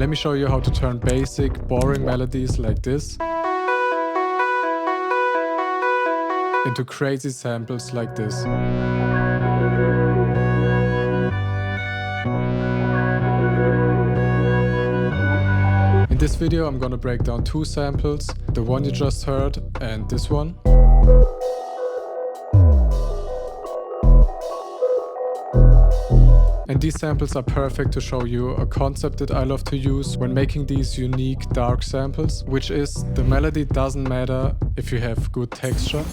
Let me show you how to turn basic, boring melodies like this into crazy samples like this. In this video I'm gonna break down two samples, the one you just heard and this one. And these samples are perfect to show you a concept that I love to use when making these unique dark samples, which is the melody doesn't matter if you have good texture.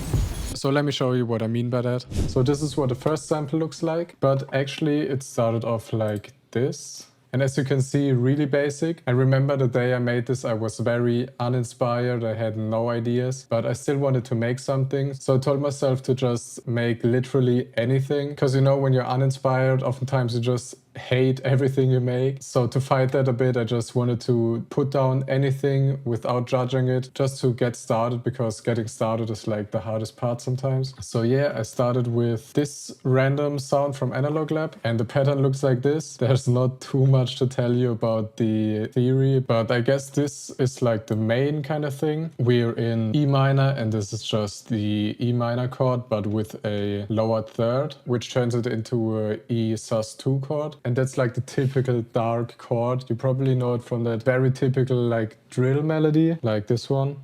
So let me show you what I mean by that. So this is what the first sample looks like, but actually it started off like this. And as you can see, really basic. I remember the day I made this, I was very uninspired. I had no ideas, but I still wanted to make something. So I told myself to just make literally anything. Because you know, when you're uninspired, oftentimes you just hate everything you make. So to fight that a bit, I just wanted to put down anything without judging it, just to get started, because getting started is like the hardest part sometimes. So yeah, I started with this random sound from Analog Lab, and the pattern looks like this. There's not too much to tell you about the theory, but I guess this is like the main kind of thing. We're in E minor, and this is just the E minor chord, but with a lowered third, which turns it into a E sus2 chord. And that's like the typical dark chord. You probably know it from that very typical like drill melody, like this one.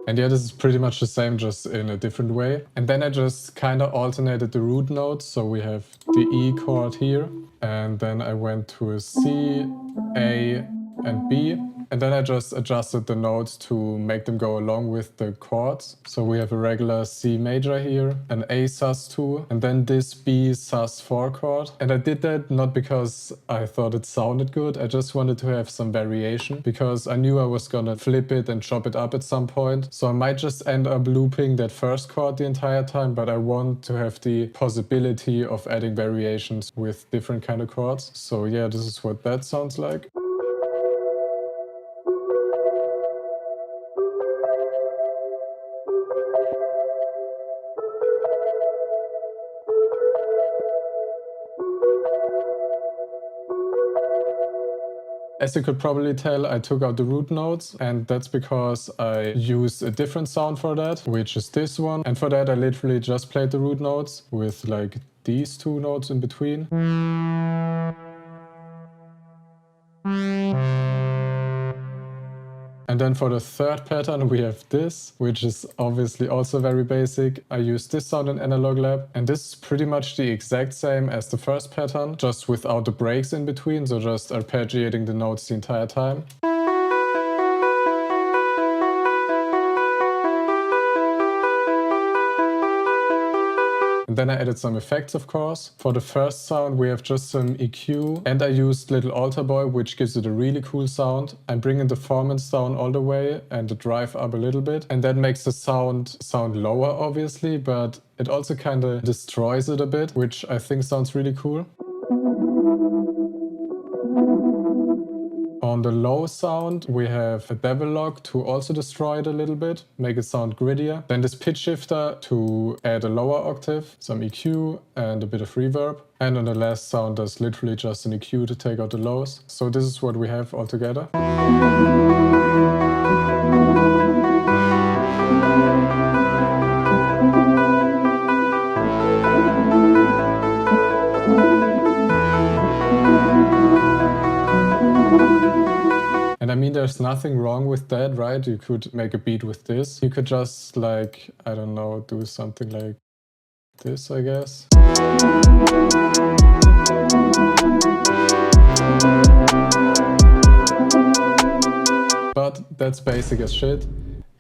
And yeah, this is pretty much the same, just in a different way. And then I just kind of alternated the root notes. So we have the E chord here, and then I went to a C, A, and B. And then I just adjusted the notes to make them go along with the chords. So we have a regular C major here, an A sus2, and then this B sus4 chord. And I did that not because I thought it sounded good, I just wanted to have some variation, because I knew I was gonna flip it and chop it up at some point. So I might just end up looping that first chord the entire time, but I want to have the possibility of adding variations with different kind of chords. So yeah, this is what that sounds like. As you could probably tell, I took out the root notes, and that's because I used a different sound for that, which is this one. And for that, I literally just played the root notes with like these two notes in between. And then for the third pattern, we have this, which is obviously also very basic. I used this sound in Analog Lab, and this is pretty much the exact same as the first pattern, just without the breaks in between, so just arpeggiating the notes the entire time. And then I added some effects, of course. For the first sound, we have just some EQ, and I used Little Alter Boy, which gives it a really cool sound. I'm bringing the formants down all the way and the drive up a little bit, and that makes the sound lower, obviously, but it also kind of destroys it a bit, which I think sounds really cool. On the low sound, we have a bevel lock to also destroy it a little bit, make it sound grittier. Then this pitch shifter to add a lower octave, some EQ and a bit of reverb. And on the last sound, there's literally just an EQ to take out the lows. So this is what we have all together. And I mean, there's nothing wrong with that, right? You could make a beat with this. You could just like, I don't know, do something like this, I guess. But that's basic as shit,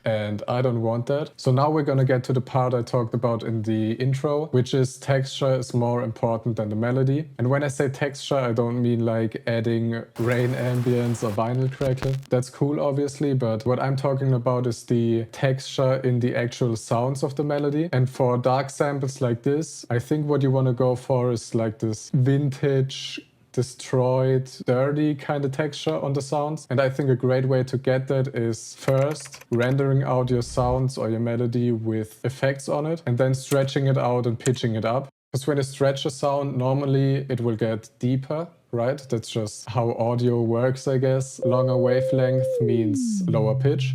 and I don't want that. So now we're gonna get to the part I talked about in the intro, which is texture is more important than the melody. And when I say texture, I don't mean like adding rain ambience or vinyl crackle. That's cool, obviously, but what I'm talking about is the texture in the actual sounds of the melody. And for dark samples like this, I think what you want to go for is like this vintage, destroyed, dirty kind of texture on the sounds. And I think a great way to get that is first rendering out your sounds or your melody with effects on it, and then stretching it out and pitching it up. Because when you stretch a sound, normally it will get deeper right? That's just how audio works, I guess. Longer wavelength means lower pitch.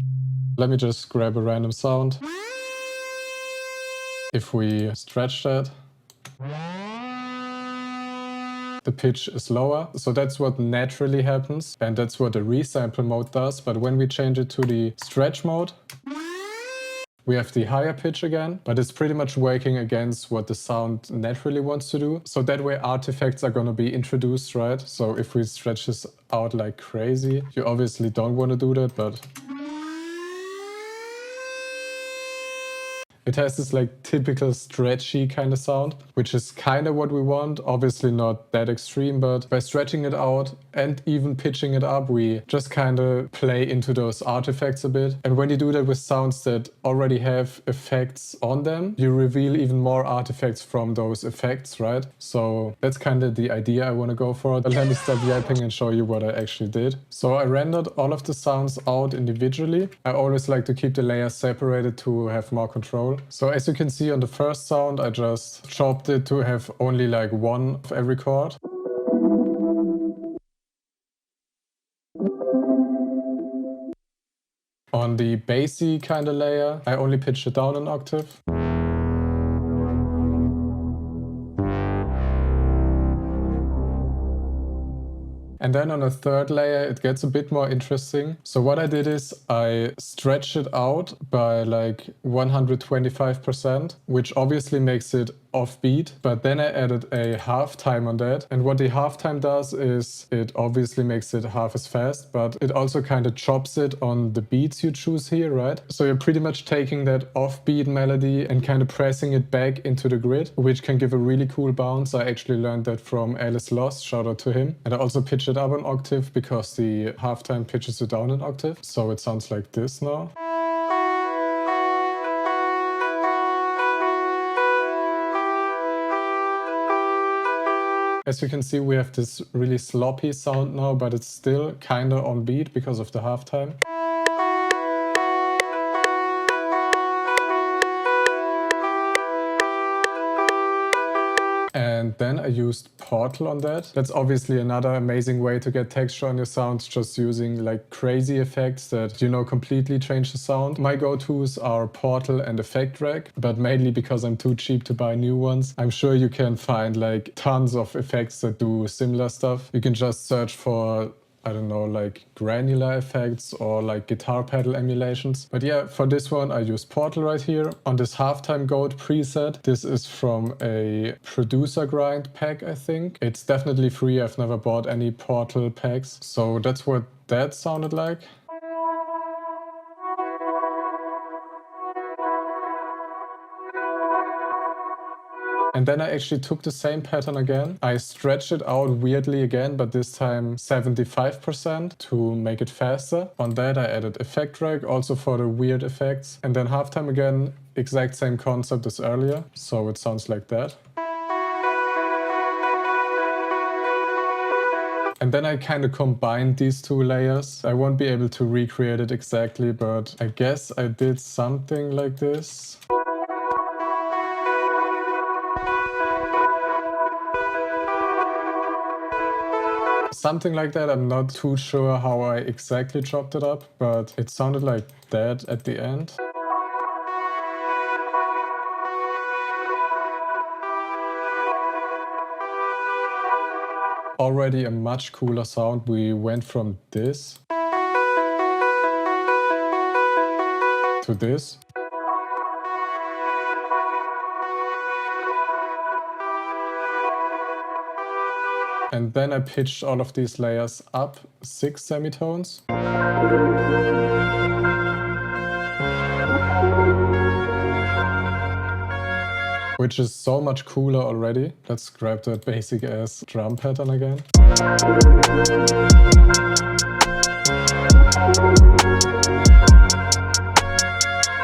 Let me just grab a random sound. If we stretch that, the pitch is lower. So that's what naturally happens, and that's what the resample mode does. But when we change it to the stretch mode, we have the higher pitch again, but it's pretty much working against what the sound naturally wants to do. So that way artifacts are going to be introduced, right? So if we stretch this out like crazy, you obviously don't want to do that, but it has this like typical stretchy kind of sound, which is kind of what we want. Obviously not that extreme, but by stretching it out and even pitching it up, we just kind of play into those artifacts a bit. And when you do that with sounds that already have effects on them, you reveal even more artifacts from those effects, right? So that's kind of the idea I want to go for. But let me stop yapping and show you what I actually did. So I rendered all of the sounds out individually. I always like to keep the layers separated to have more control. So as you can see on the first sound, I just chopped it to have only like one of every chord. On the bassy kind of layer, I only pitched it down an octave. And then on a third layer, it gets a bit more interesting. So what I did is I stretched it out by like 125%, which obviously makes it offbeat. But then I added a halftime on that. And what the halftime does is it obviously makes it half as fast, but it also kind of chops it on the beats you choose here, right? So you're pretty much taking that offbeat melody and kind of pressing it back into the grid, which can give a really cool bounce. I actually learned that from Alice Lost, shout out to him. And I also pitched it up an octave because the halftime pitches it down an octave. So it sounds like this now. As you can see, we have this really sloppy sound now, but it's still kind of on beat because of the halftime. And then I used Portal on that. That's obviously another amazing way to get texture on your sounds, just using like crazy effects that, you know, completely change the sound. My go-tos are Portal and Effect Rack, but mainly because I'm too cheap to buy new ones. I'm sure you can find like tons of effects that do similar stuff. You can just search for, I don't know, like granular effects or like guitar pedal emulations. But yeah, for this one, I use Portal right here. On this halftime goat preset, this is from a producer grind pack, I think. It's definitely free. I've never bought any Portal packs. So that's what that sounded like. And then I actually took the same pattern again. I stretched it out weirdly again, but this time 75% to make it faster. On that I added Effect Rack, also for the weird effects. And then halftime again, exact same concept as earlier. So it sounds like that. And then I kind of combined these two layers. I won't be able to recreate it exactly, but I guess I did something like this. Something like that. I'm not too sure how I exactly chopped it up, but it sounded like that at the end. Already a much cooler sound. We went from this to this. And then I pitched all of these layers up 6 semitones. Which is so much cooler already. Let's grab that basic ass drum pattern again.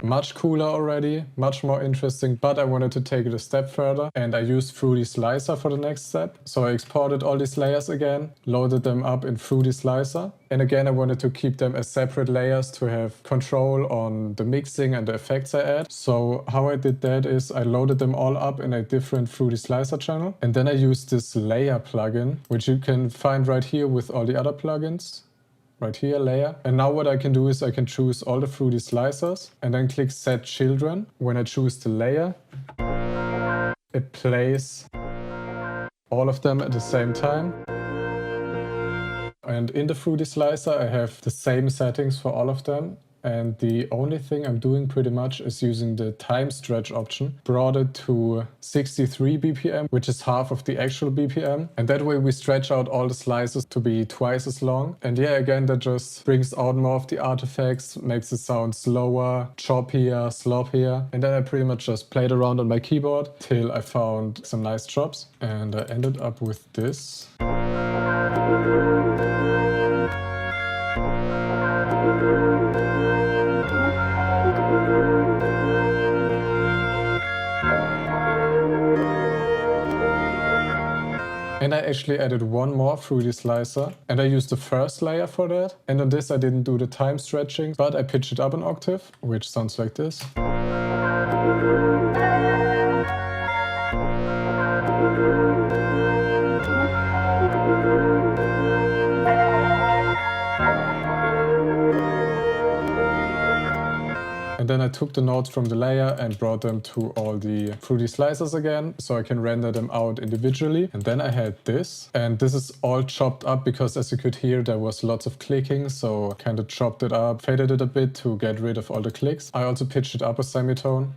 Much cooler already, much more interesting, but I wanted to take it a step further and I used Fruity Slicer for the next step. So I exported all these layers again, loaded them up in Fruity Slicer. And again, I wanted to keep them as separate layers to have control on the mixing and the effects I add. So how I did that is I loaded them all up in a different Fruity Slicer channel. And then I used this layer plugin, which you can find right here with all the other plugins. Right here, layer. And now what I can do is I can choose all the Fruity Slicers and then click Set Children. When I choose the layer, it plays all of them at the same time. And in the Fruity Slicer, I have the same settings for all of them. And the only thing I'm doing pretty much is using the time stretch option, brought it to 63 BPM, which is half of the actual BPM. And that way we stretch out all the slices to be twice as long. And yeah, again, that just brings out more of the artifacts, makes it sound slower, choppier, sloppier. And then I pretty much just played around on my keyboard till I found some nice chops. And I ended up with this. And I actually added one more Fruity Slicer and I used the first layer for that. And on this I didn't do the time stretching, but I pitched it up an octave, which sounds like this. And then I took the notes from the layer and brought them to all the Fruity Slicers again, so I can render them out individually. And then I had this, and this is all chopped up because, as you could hear, there was lots of clicking, so I kind of chopped it up, faded it a bit to get rid of all the clicks. I also pitched it up a semitone.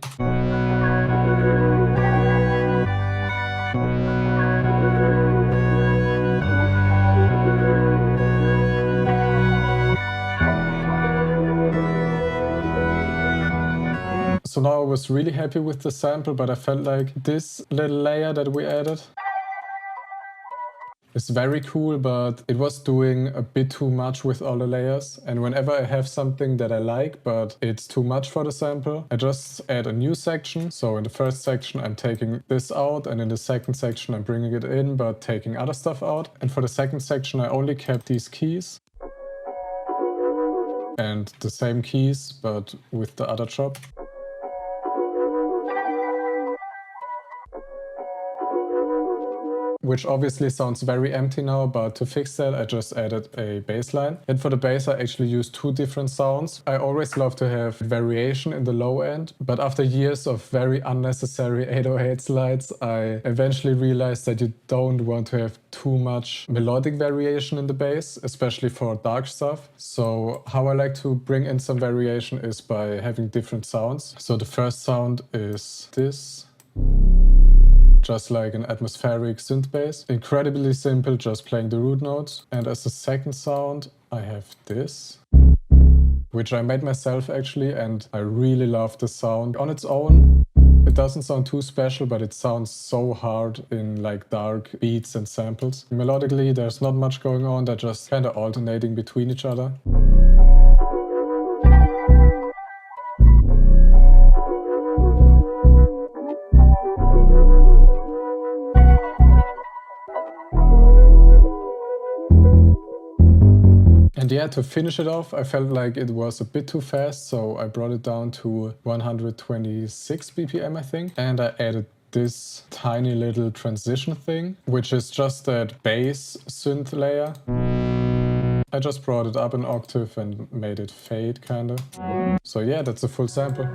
So now I was really happy with the sample, but I felt like this little layer that we added is very cool, but it was doing a bit too much with all the layers. And whenever I have something that I like, but it's too much for the sample, I just add a new section. So in the first section, I'm taking this out, and in the second section, I'm bringing it in, but taking other stuff out. And for the second section, I only kept these keys and the same keys, but with the other chop. Which obviously sounds very empty now, but to fix that, I just added a bass line. And for the bass, I actually used two different sounds. I always love to have variation in the low end, but after years of very unnecessary 808 slides, I eventually realized that you don't want to have too much melodic variation in the bass, especially for dark stuff. So how I like to bring in some variation is by having different sounds. So the first sound is this. Just like an atmospheric synth bass. Incredibly simple, just playing the root notes. And as a second sound, I have this, which I made myself actually, and I really love the sound. On its own, it doesn't sound too special, but it sounds so hard in like dark beats and samples. Melodically, there's not much going on, they're just kind of alternating between each other. And yeah, to finish it off, I felt like it was a bit too fast, so I brought it down to 126 BPM, I think. And I added this tiny little transition thing, which is just that bass synth layer. I just brought it up an octave and made it fade, kinda. So yeah, that's a full sample.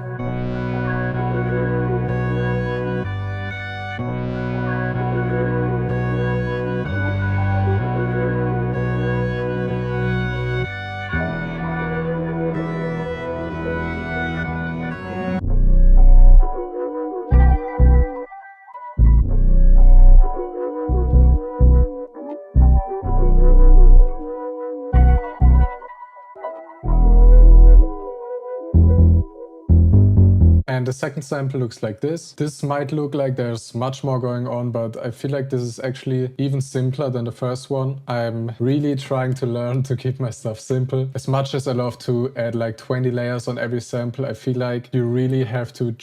the second sample looks like this. This might look like there's much more going on, but I feel like this is actually even simpler than the first one. I'm really trying to learn to keep my stuff simple. As much as I love to add like 20 layers on every sample, I feel like you really have to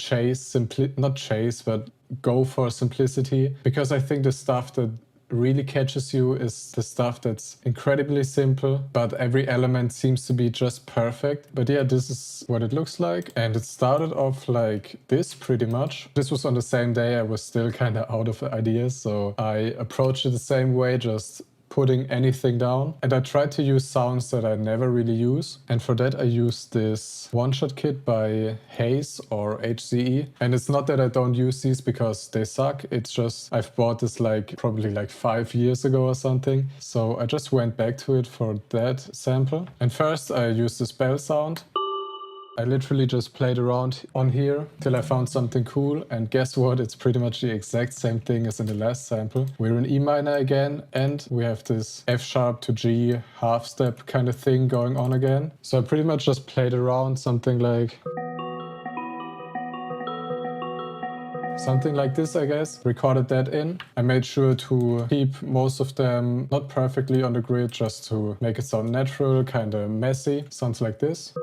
not chase, but go for simplicity, because I think the stuff that really catches you is the stuff that's incredibly simple, but every element seems to be just perfect. But yeah, this is what it looks like, and it started off like this pretty much. This was on the same day I was still kind of out of ideas, so I approached it the same way, just putting anything down. And I tried to use sounds that I never really use. And for that I used this one-shot kit by Haze or HZE. And it's not that I don't use these because they suck. It's just I've bought this like probably like 5 years ago or something. So I just went back to it for that sample. And first I used this bell sound. I literally just played around on here till I found something cool, and guess what? It's pretty much the exact same thing as in the last sample. We're in E minor again, and we have this F sharp to G half step kind of thing going on again. So I pretty much just played around something like this, I guess. Recorded that in. I made sure to keep most of them not perfectly on the grid, just to make it sound natural, kind of messy. Sounds like this.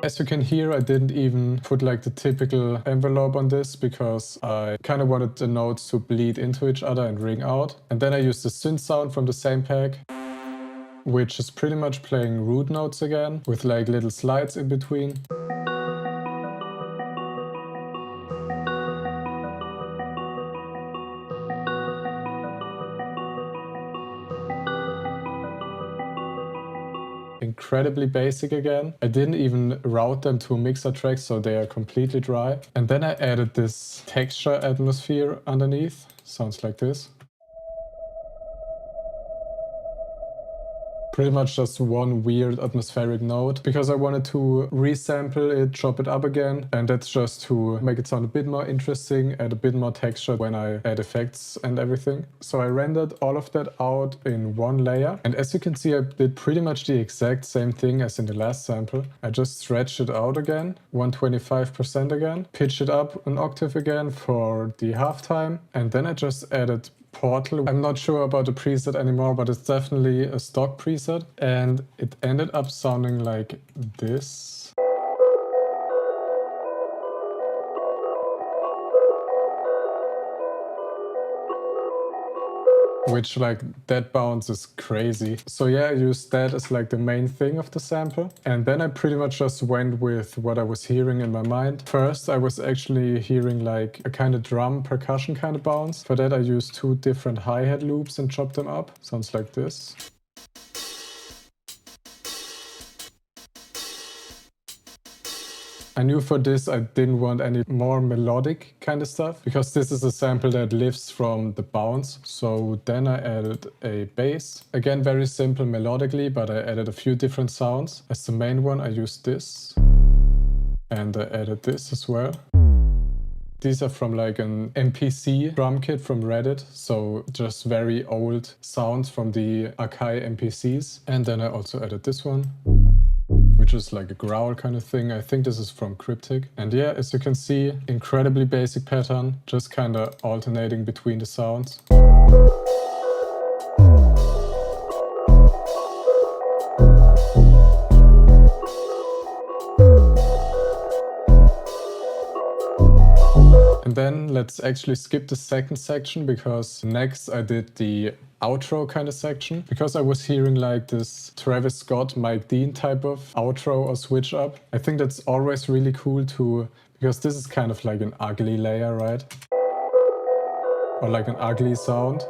As you can hear, I didn't even put like the typical envelope on this because I kind of wanted the notes to bleed into each other and ring out. And then I used the synth sound from the same pack, which is pretty much playing root notes again with like little slides in between. Incredibly basic again. I didn't even route them to mixer tracks, so they are completely dry. And then I added this texture atmosphere underneath. Sounds like this. Pretty much just one weird atmospheric note, because I wanted to resample it, chop it up again, and that's just to make it sound a bit more interesting, add a bit more texture when I add effects and everything. So I rendered all of that out in one layer, and as you can see I did pretty much the exact same thing as in the last sample. I just stretched it out again, 125% again, pitched it up an octave again for the halftime, and then I just added Portal. I'm not sure about the preset anymore, but it's definitely a stock preset, and it ended up sounding like this. Which, like, that bounce is crazy. So yeah, I used that as like the main thing of the sample. And then I pretty much just went with what I was hearing in my mind. First, I was actually hearing like a kind of drum percussion kind of bounce. For that, I used 2 different hi-hat loops and chopped them up. Sounds like this. I knew for this I didn't want any more melodic kind of stuff, because this is a sample that lives from the bounce. So then I added a bass. Again, very simple melodically, but I added a few different sounds. As the main one, I used this. And I added this as well. These are from like an MPC drum kit from Reddit, so just very old sounds from the Akai MPCs. And then I also added this one, which is like a growl kind of thing. I think this is from Cryptic. And yeah, as you can see, incredibly basic pattern, just kind of alternating between the sounds. And then let's actually skip the second section, because next I did the outro kind of section, because I was hearing like this Travis Scott, Mike Dean type of outro or switch up. I think that's always really cool too, because this is kind of like an ugly layer, right? Or like an ugly sound.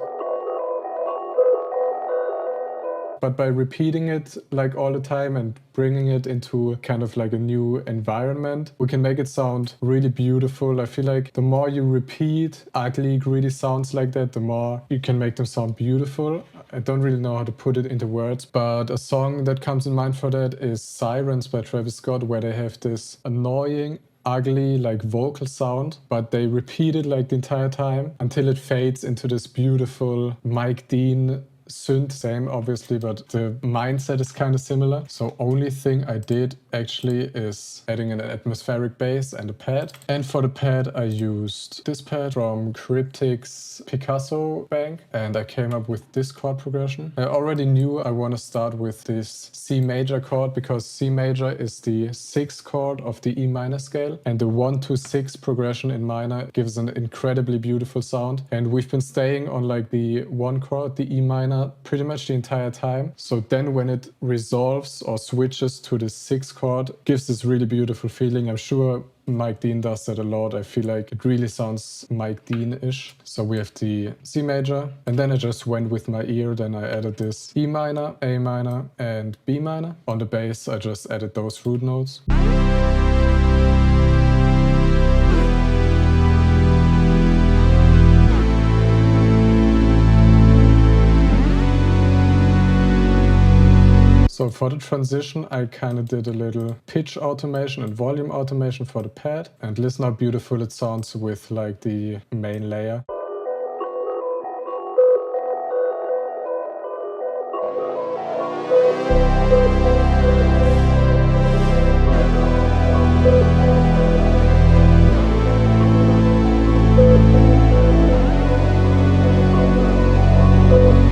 But by repeating it like all the time and bringing it into kind of like a new environment, we can make it sound really beautiful. I feel like the more you repeat ugly, greedy sounds like that, the more you can make them sound beautiful. I don't really know how to put it into words, but a song that comes in mind for that is Sirens by Travis Scott, where they have this annoying ugly like vocal sound, but they repeat it like the entire time until it fades into this beautiful Mike Dean synth. Same obviously, but the mindset is kind of similar. So only thing I did actually is adding an atmospheric bass and a pad. And for the pad I used this pad from Cryptic's Picasso bank, and I came up with this chord progression. I already knew I want to start with this C major chord because C major is the 6th chord of the E minor scale, and the 1 to 6 progression in minor gives an incredibly beautiful sound. And we've been staying on like the 1 chord, the E minor, pretty much the entire time. So then when it resolves or switches to the 6th chord, gives this really beautiful feeling. I'm sure Mike Dean does that a lot. I feel like it really sounds Mike Dean-ish. So we have the C major, and then I just went with my ear. Then I added this E minor, A minor, and B minor. On the bass, I just added those root notes. So for the transition, I kind of did a little pitch automation and volume automation for the pad. And listen how beautiful it sounds with like the main layer.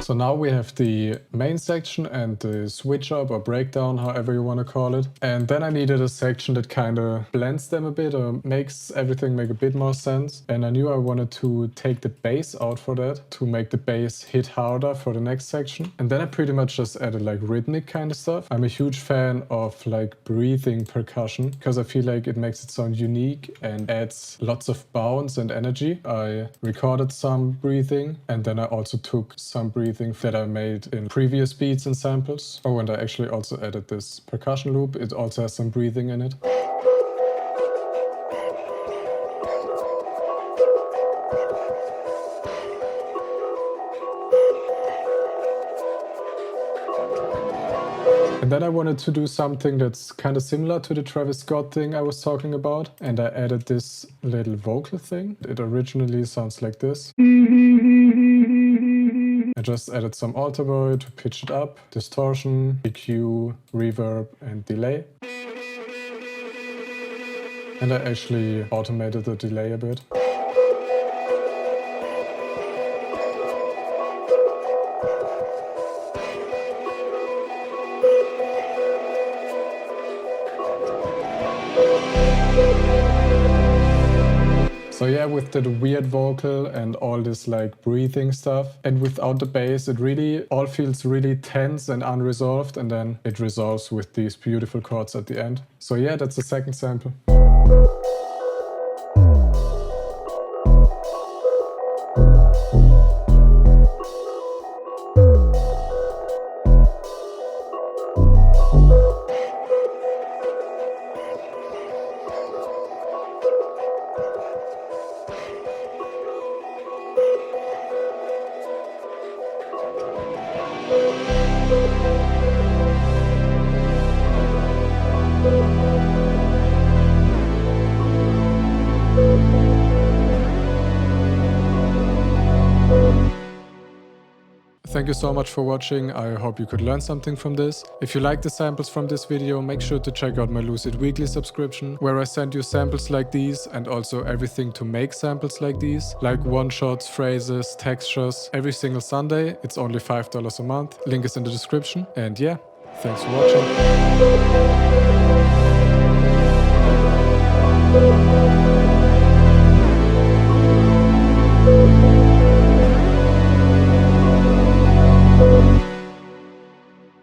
So now we have the main section and the switch up or breakdown, however you want to call it. And then I needed a section that kind of blends them a bit or makes everything make a bit more sense. And I knew I wanted to take the bass out for that to make the bass hit harder for the next section. And then I pretty much just added like rhythmic kind of stuff. I'm a huge fan of like breathing percussion because I feel like it makes it sound unique and adds lots of bounce and energy. I recorded some breathing, and then I also took some breathing that I made in previous beats and samples. Oh, and I actually also added this percussion loop. It also has some breathing in it. And then I wanted to do something that's kind of similar to the Travis Scott thing I was talking about. And I added this little vocal thing. It originally sounds like this. I just added some alter boy to pitch it up, distortion, EQ, reverb, and delay. And I actually automated the delay a bit. So yeah, with the weird vocal and all this like breathing stuff, and without the bass, it really all feels really tense and unresolved, and then it resolves with these beautiful chords at the end. So yeah, that's the second sample. Thank you so much for watching. I hope you could learn something from this. If you like the samples from this video, make sure to check out my Lucid Weekly subscription, where I send you samples like these and also everything to make samples like these, like one-shots, phrases, textures, every single Sunday. It's only $5 a month. Link is in the description. And yeah, thanks for watching.